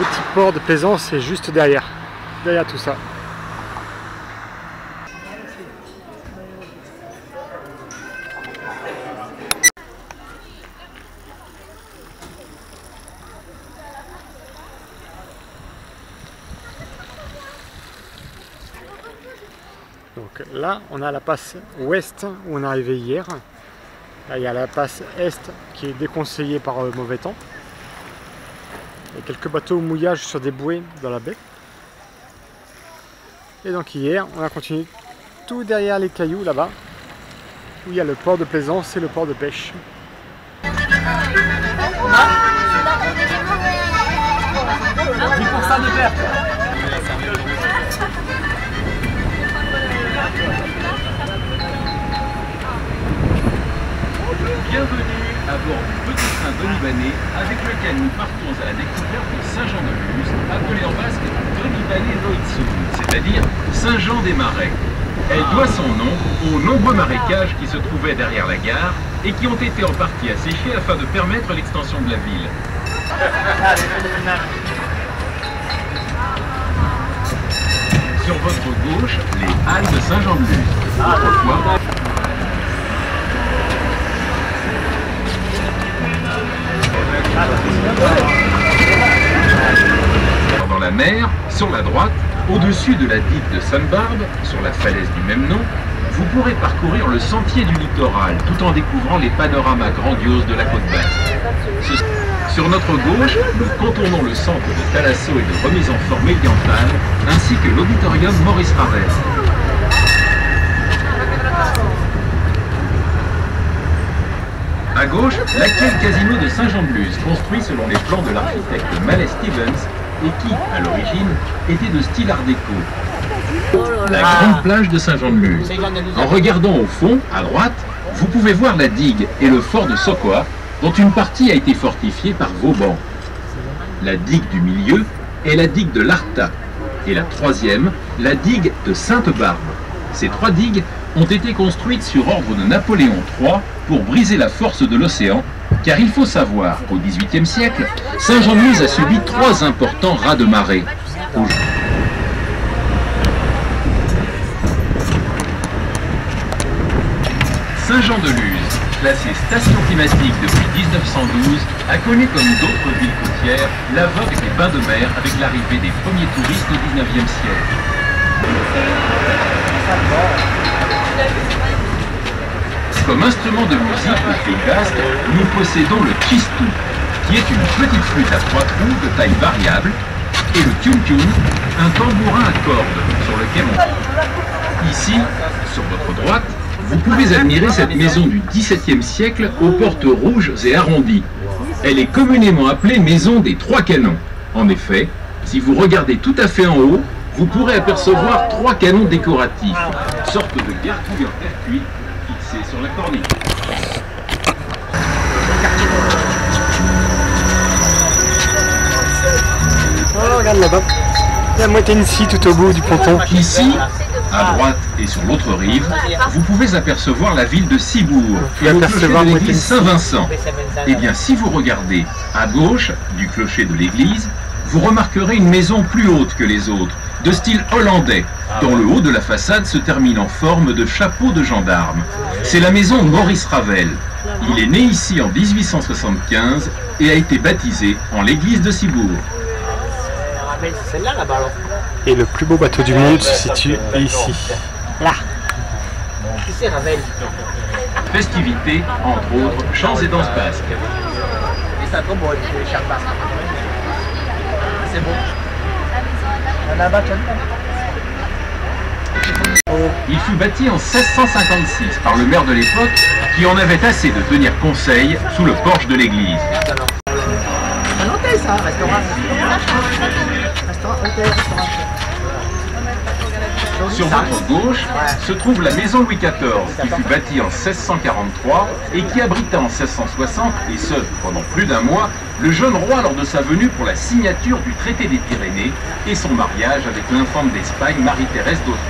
petit port de plaisance est juste derrière tout ça. Donc là, on a la passe ouest où on est arrivé hier. Là, il y a la passe est qui est déconseillée par mauvais temps. Il y a quelques bateaux au mouillage sur des bouées dans la baie. Et donc hier, on a continué tout derrière les cailloux là-bas, où il y a le port de plaisance et le port de pêche. 10% de perte. Bienvenue à bord du petit train Doni-Bané avec lequel nous partons à la découverte de Saint-Jean-de-Luz, appelé en basque Doni-Bané-Loitsu, c'est-à-dire Saint-Jean-des-Marais. Elle doit son nom aux nombreux marécages qui se trouvaient derrière la gare et qui ont été en partie asséchés afin de permettre l'extension de la ville. Sur votre gauche, les halles de Saint-Jean-de-Luz. Autrefois, dans la mer, sur la droite, au-dessus de la digue de Sainte-Barbe, sur la falaise du même nom, vous pourrez parcourir le sentier du littoral tout en découvrant les panoramas grandioses de la côte basque. Sur notre gauche, nous contournons le centre de thalasso et de remise en forme médiantale, ainsi que l'auditorium Maurice Ravel. À gauche, l'actuel casino de Saint-Jean-de-Luz, construit selon les plans de l'architecte Mallet Stevens et qui, à l'origine, était de style art déco. La grande plage de Saint-Jean-de-Luz. En regardant au fond, à droite, vous pouvez voir la digue et le fort de Sokoa, dont une partie a été fortifiée par Vauban. La digue du milieu est la digue de l'Arta, et la troisième, la digue de Sainte-Barbe. Ces trois digues ont été construites sur ordre de Napoléon III pour briser la force de l'océan, car il faut savoir qu'au XVIIIe siècle, Saint-Jean-de-Luz a subi trois importants raz-de-marée. Saint-Jean-de-Luz, classée station climatique depuis 1912, a connu comme d'autres villes côtières la vogue des bains de mer avec l'arrivée des premiers touristes au XIXe siècle. Comme instrument de musique au Pays Basque, nous possédons le txistou, qui est une petite flûte à trois trous de taille variable, et le tium-tium, un tambourin à cordes sur lequel on... Ici, sur votre droite, vous pouvez admirer cette maison du XVIIe siècle aux portes rouges et arrondies. Elle est communément appelée maison des trois canons. En effet, si vous regardez tout à fait en haut, vous pourrez apercevoir trois canons décoratifs, sorte de gargouilles en terre cuite fixés sur la corniche. Oh, regarde là-bas, la moitié ici tout au bout du ponton. Ici, à droite et sur l'autre rive, vous pouvez apercevoir la ville de Cibourg et le clocher de l'église Saint-Vincent. Eh bien, si vous regardez à gauche du clocher de l'église, vous remarquerez une maison plus haute que les autres, de style hollandais, dont le haut de la façade se termine en forme de chapeau de gendarme. C'est la maison Maurice Ravel. Il est né ici en 1875 et a été baptisé en l'église de Cibourg. Et le plus beau bateau du monde se situe ici. Là. Qui c'est Ravel? Festivités, entre autres, chants et danses basques. Et ça tombe pour les chars basques. C'est bon. Il fut bâti en 1656 par le maire de l'époque qui en avait assez de tenir conseil sous le porche de l'église. Un hôtel ça, restaurant. Sur votre gauche se trouve la maison Louis XIV qui fut bâtie en 1643 et qui abrita en 1660, et ce pendant plus d'un mois, le jeune roi lors de sa venue pour la signature du traité des Pyrénées et son mariage avec l'infante d'Espagne Marie-Thérèse d'Autriche.